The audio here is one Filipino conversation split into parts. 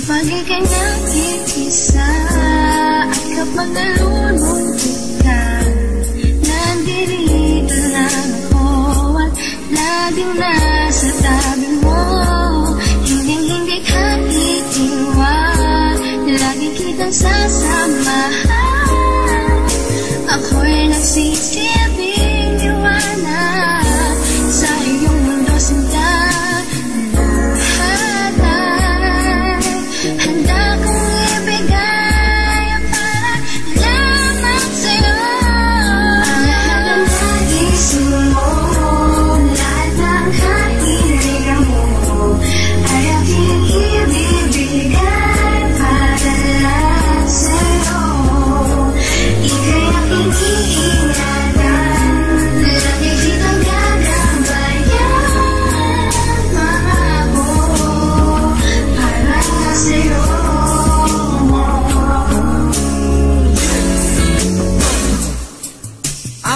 Kapag ika'y nag-iisa at kapag nalulungkot ka, nandirito lang ako at laging nasa tabi mo. Hindi ka iiwan, lagi kitang sasamahan. Ako'y nagsisilbing liwanag sa iyong mundo, sinta.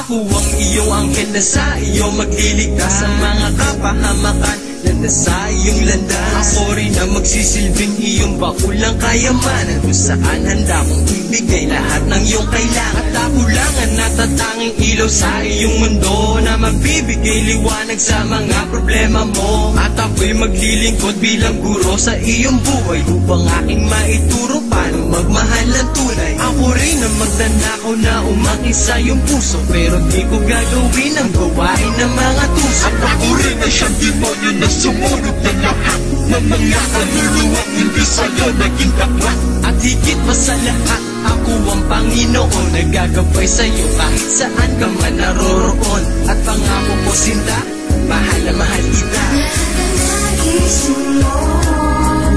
Ako ang iyong anghel na sa iyo magliligtas sa mga kapahamakan na nasa iyong landas. Ako rin ang magsisilbing iyong bakulang kayamanan, kung saan handa mong ibigay lahat ng iyong kailangan. At ako lang ang natatanging ilaw sa iyong mundo na magbibigay liwanag sa mga problema mo. At ako'y maglilingkod bilang guro sa iyong buhay upang aking maituro paano magmahal ng tunay. Ako rin ang magdanakaw na umakit sa iyong puso, pero di ko gagawin ang gawain ng mga tuso. At ako rin ay siyang demonyo na sumunod na lahat ng mga kaluluwang hindi sa'yo naging dapat. At higit pa sa lahat, ako ang Panginoon, nagagabay sa'yo kahit saan ka man naroroon. At pangako ko, sinta, mahal na mahal kita. Lahat ng nagising mo,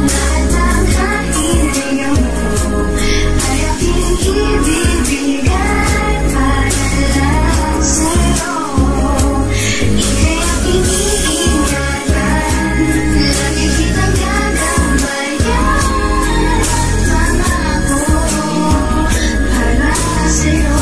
lahat ng kahilingan mo, ay aking ibibigay para lang sa'yo. Ika'y aking iingatan, lagi kitang gagabayan. Pangako para sa'yo.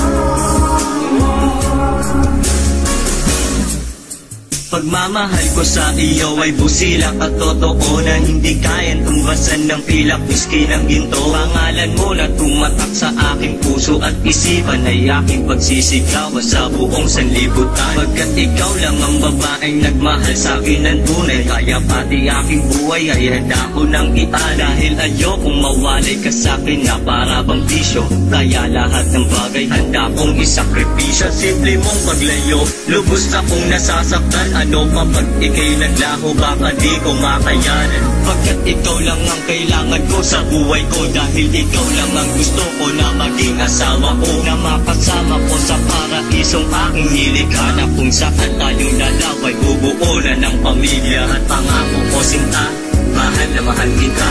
Pagmamahal ko sa iyo ay busilak at totoo na hindi kayang tumbasan ng pilak miski ng ginto. Pangalan mo na tumatak sa aking puso at isipan ay aking pagsisigawan sa buong sanlibutan. Pagkat ikaw lang ang babaeng nagmahal sa akin ng tunay, kaya pati aking buhay ay handa ko nang iaan. Dahil ayokong mawalay ka sa akin na para bang bisyo, kaya lahat ng bagay handa kong isakripisyo. Simple mong paglayo, lubos akong nasasaktan. Ano pa pag ika'y naglaho, baka di ko makayanan. Pagkat ikaw lang ang kailangan ko sa buhay ko, dahil ikaw lang ang gusto ko na maging asawa ko, na mapasama ko sa paraisong aking nilikha, na kung saan tayo lalaway bubuo na ng pamilya. At pangako ko, sinta, mahal na mahal kita.